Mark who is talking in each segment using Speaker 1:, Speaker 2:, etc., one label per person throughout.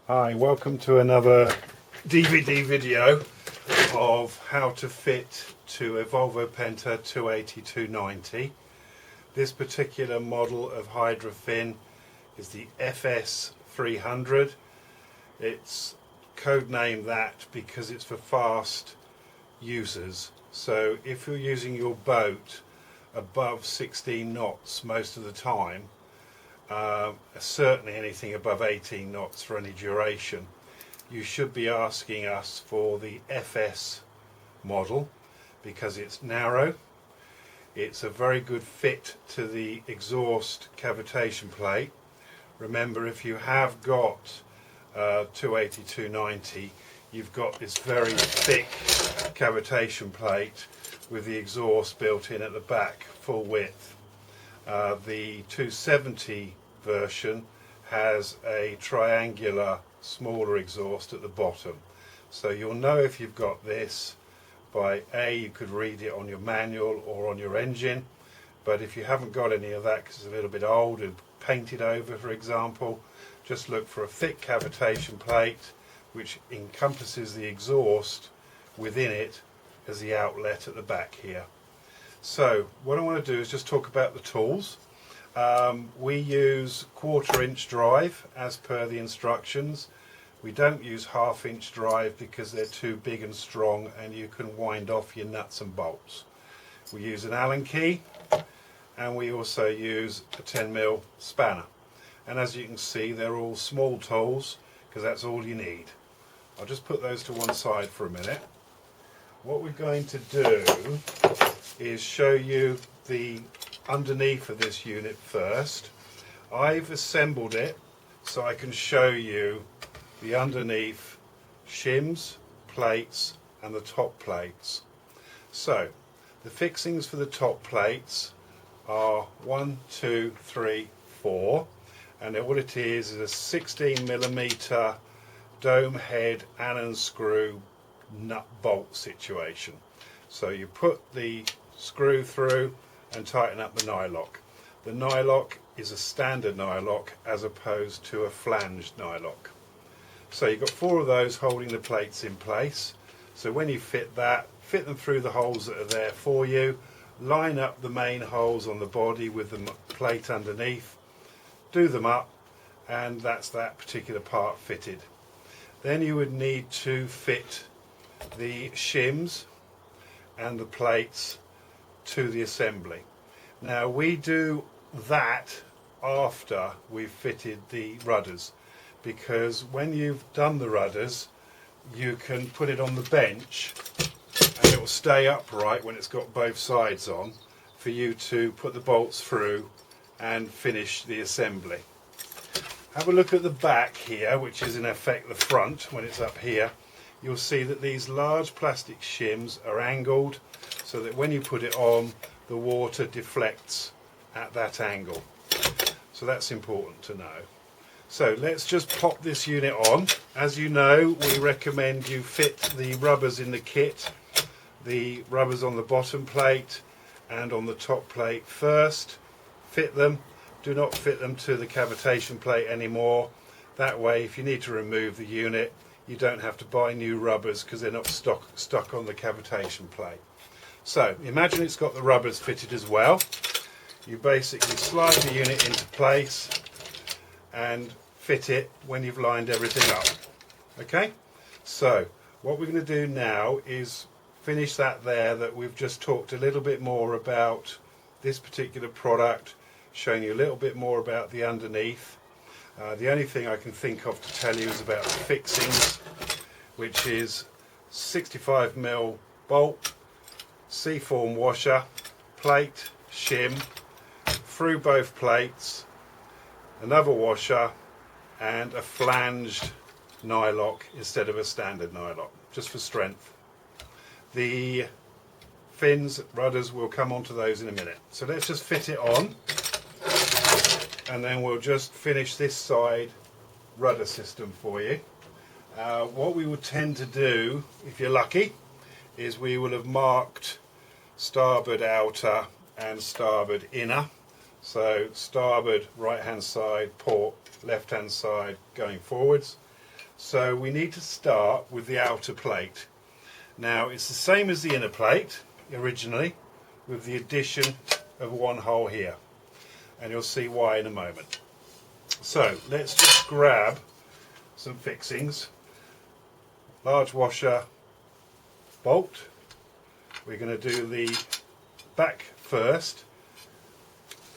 Speaker 1: Hi, welcome to another DVD video of how to fit to a Volvo Penta 280-290. This particular model of Hydrofin is the FS300. It's codenamed that because it's for fast users. So if you're using your boat above 16 knots most of the time, certainly anything above 18 knots for any duration, you should be asking us for the FS model because it's narrow, it's a very good fit to the exhaust cavitation plate. Remember, if you have got 280-290, you've got this very thick cavitation plate with the exhaust built in at the back, full width. The 270 version has a triangular smaller exhaust at the bottom, so you'll know if you've got this by you could read it on your manual or on your engine, but if you haven't got any of that because it's a little bit old and painted over, for example, just look for a thick cavitation plate which encompasses the exhaust within it as the outlet at the back here. So what I want to do is just talk about the tools. We use 1/4 inch drive as per the instructions. We don't use 1/2 inch drive because they're too big and strong and you can wind off your nuts and bolts. We use an Allen key and we also use a 10mm spanner. And as you can see, they're all small tools because that's all you need. I'll just put those to one side for a minute. What we're going to do is show you the underneath of this unit first. I've assembled it so I can show you the underneath shims, plates and the top plates. So the fixings for the top plates are 1, 2, 3, 4, and what it is a 16mm dome head Allen screw nut bolt situation. So you put the screw through and tighten up the nylock. The nylock is a standard nylock as opposed to a flanged nylock. So you've got 4 of those holding the plates in place. So when you fit them through the holes that are there for you, line up the main holes on the body with the plate underneath, do them up, and that's that particular part fitted. Then you would need to fit the shims and the plates to the assembly. Now we do that after we've fitted the rudders, because when you've done the rudders you can put it on the bench and it will stay upright when it's got both sides on for you to put the bolts through and finish the assembly. Have a look at the back here, which is in effect the front. When it's up here, you'll see that these large plastic shims are angled so that when you put it on, the water deflects at that angle. So that's important to know. So let's just pop this unit on. As you know, we recommend you fit the rubbers in the kit, the rubbers on the bottom plate and on the top plate first. Fit them. Do not fit them to the cavitation plate anymore. That way, if you need to remove the unit, you don't have to buy new rubbers because they're not stuck on the cavitation plate. So imagine it's got the rubbers fitted as well. You basically slide the unit into place and fit it when you've lined everything up. Okay, so what we're going to do now is finish that we've just talked a little bit more about this particular product, showing you a little bit more about the underneath. The only thing I can think of to tell you is about the fixings, which is 65mm bolt, C-form washer, plate, shim, through both plates, another washer and a flanged nylock instead of a standard nylock, just for strength. The fins, rudders, will come onto those in a minute. So let's just fit it on and then we'll just finish this side rudder system for you. What we would tend to do, if you're lucky, is we will have marked starboard outer and starboard inner. So starboard right hand side port, left hand side going forwards. So we need to start with the outer plate. Now it's the same as the inner plate originally, with the addition of one hole here, and you'll see why in a moment. So let's just grab some fixings. Large washer bolt. We're going to do the back first.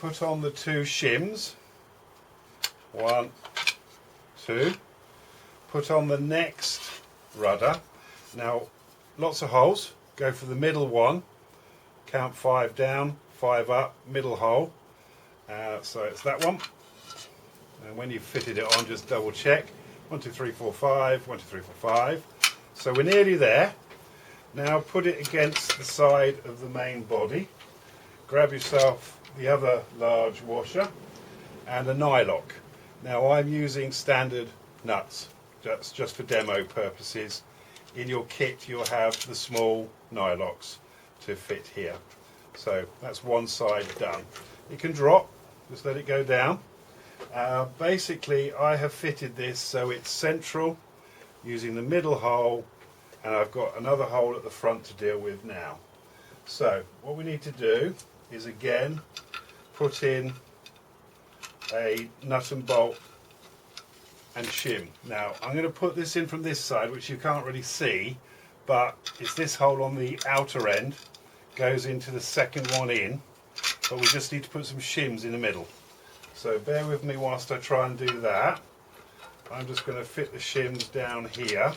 Speaker 1: Put on the two shims. 1, 2. Put on the next rudder. Now lots of holes. Go for the middle one. Count 5 down, 5 up, middle hole. So it's that one. And when you've fitted it on, just double check. 1, 2, 3, 4, 5. 1, 2, 3, 4, 5. So we're nearly there. Now put it against the side of the main body. Grab yourself the other large washer and a nylock. Now I'm using standard nuts. That's just for demo purposes. In your kit you'll have the small nylocks to fit here. So that's one side done. It can drop, just let it go down. Basically I have fitted this so it's central using the middle hole, and I've got another hole at the front to deal with now. So what we need to do is again put in a nut and bolt and shim. Now I'm going to put this in from this side, which you can't really see, but it's this hole on the outer end, goes into the second one in, but we just need to put some shims in the middle. So bear with me whilst I try and do that. I'm just going to fit the shims down here,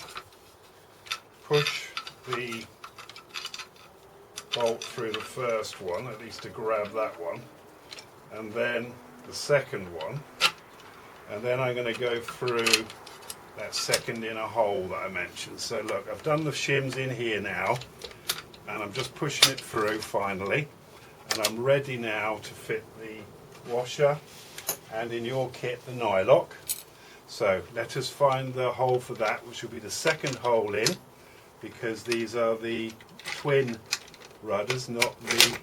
Speaker 1: push the bolt through the first one, at least to grab that one, and then the second one, and then I'm going to go through that second inner hole that I mentioned. So look, I've done the shims in here now, and I'm just pushing it through finally, and I'm ready now to fit the washer and, in your kit, the nylock. So let us find the hole for that, which will be the second hole in, because these are the twin rudders, not the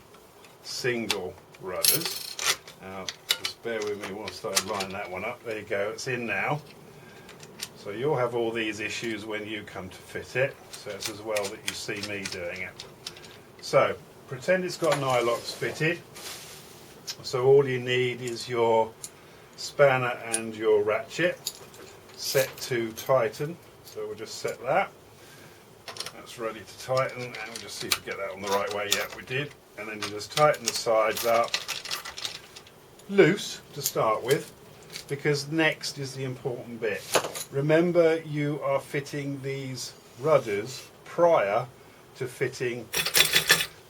Speaker 1: single rudders. Now just bear with me whilst I line that one up. There you go, it's in now. So you'll have all these issues when you come to fit it, so it's as well that you see me doing it. So pretend it's got nylocks fitted. So all you need is your spanner and your ratchet set to tighten. So we'll just set that. That's ready to tighten, and we'll just see if we get that on the right way. Yeah, we did. And then you just tighten the sides up loose to start with, because next is the important bit. Remember, you are fitting these rudders prior to fitting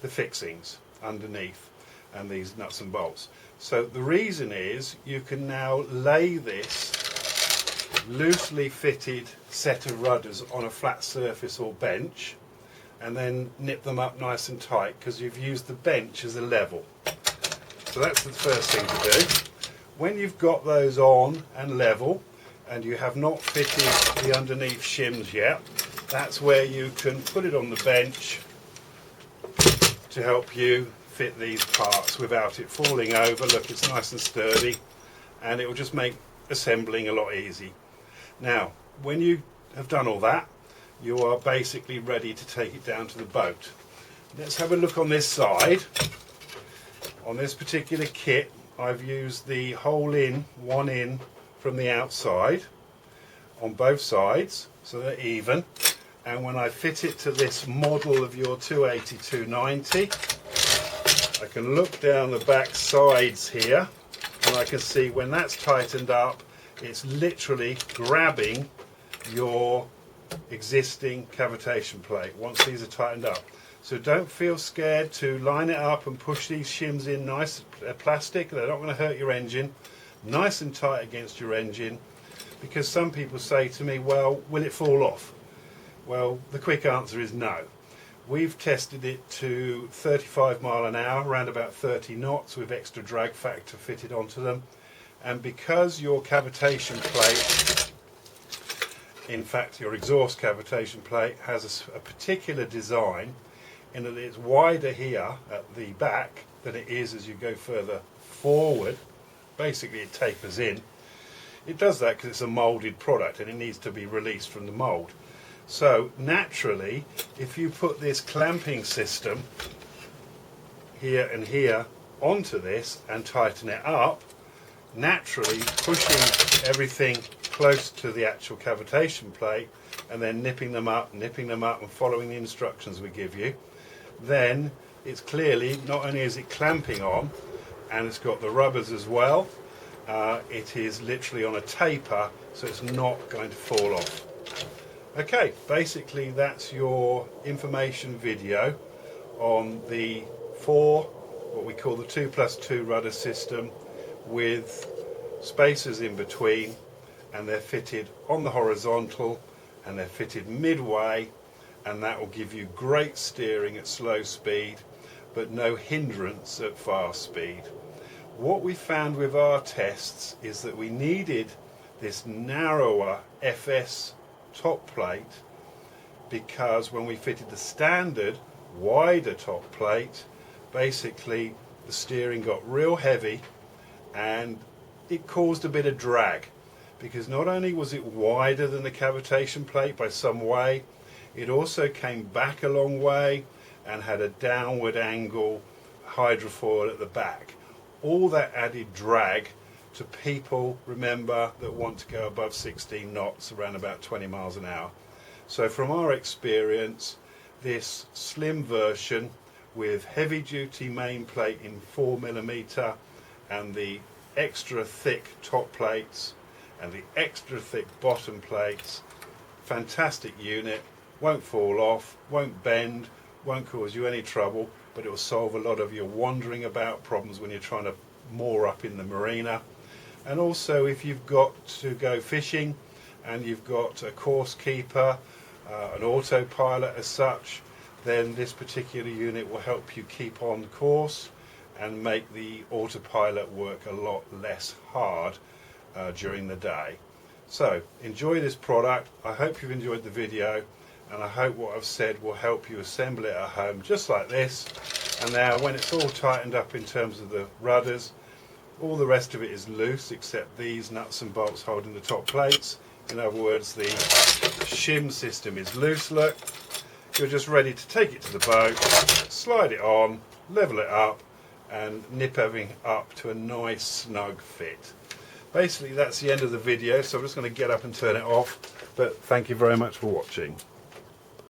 Speaker 1: the fixings underneath and these nuts and bolts. So the reason is you can now lay this loosely fitted set of rudders on a flat surface or bench, and then nip them up nice and tight, because you've used the bench as a level. So that's the first thing to do. When you've got those on and level, and you have not fitted the underneath shims yet, that's where you can put it on the bench to help you fit these parts without it falling over. Look, it's nice and sturdy, and it will just make assembling a lot easy. Now, when you have done all that, you are basically ready to take it down to the boat. Let's have a look on this side. On this particular kit, I've used the hole in, one in from the outside on both sides, so they're even. And when I fit it to this model of your 280-290, I can look down the back sides here, and I can see when that's tightened up, it's literally grabbing your existing cavitation plate once these are tightened up. So don't feel scared to line it up and push these shims in nice. They're plastic, they're not going to hurt your engine. Nice and tight against your engine, because some people say to me, well, will it fall off? Well, the quick answer is no. We've tested it to 35 mile an hour, around about 30 knots, with extra drag factor fitted onto them. And because your cavitation plate, in fact your exhaust cavitation plate, has a particular design in that it's wider here at the back than it is as you go further forward, basically it tapers in, It does that because it's a moulded product and it needs to be released from the mould. So naturally, if you put this clamping system here and here onto this and tighten it up, naturally pushing everything close to the actual cavitation plate and then nipping them up and following the instructions we give you, then it's clearly, not only is it clamping on, and it's got the rubbers as well, it is literally on a taper, so it's not going to fall off. Okay, basically that's your information video on the what we call the 2+2 rudder system with spacers in between, and they're fitted on the horizontal and they're fitted midway, and that will give you great steering at slow speed but no hindrance at fast speed. What we found with our tests is that we needed this narrower FS top plate because when we fitted the standard wider top plate, basically the steering got real heavy and it caused a bit of drag, because not only was it wider than the cavitation plate by some way, it also came back a long way and had a downward angle hydrofoil at the back. All that added drag to people, remember, that want to go above 16 knots, around about 20 miles an hour. So from our experience, this slim version with heavy duty main plate in 4mm and the extra thick top plates and the extra thick bottom plates, fantastic unit, won't fall off, won't bend, won't cause you any trouble, but it will solve a lot of your wandering about problems when you're trying to moor up in the marina. And also if you've got to go fishing and you've got a course keeper, an autopilot as such, then this particular unit will help you keep on course and make the autopilot work a lot less hard during the day. So enjoy this product. I hope you've enjoyed the video, and I hope what I've said will help you assemble it at home just like this. And now when it's all tightened up in terms of the rudders, all the rest of it is loose except these nuts and bolts holding the top plates. In other words, the shim system is loose, look. You're just ready to take it to the boat, slide it on, level it up and nip everything up to a nice snug fit. Basically that's the end of the video, so I'm just going to get up and turn it off, but thank you very much for watching.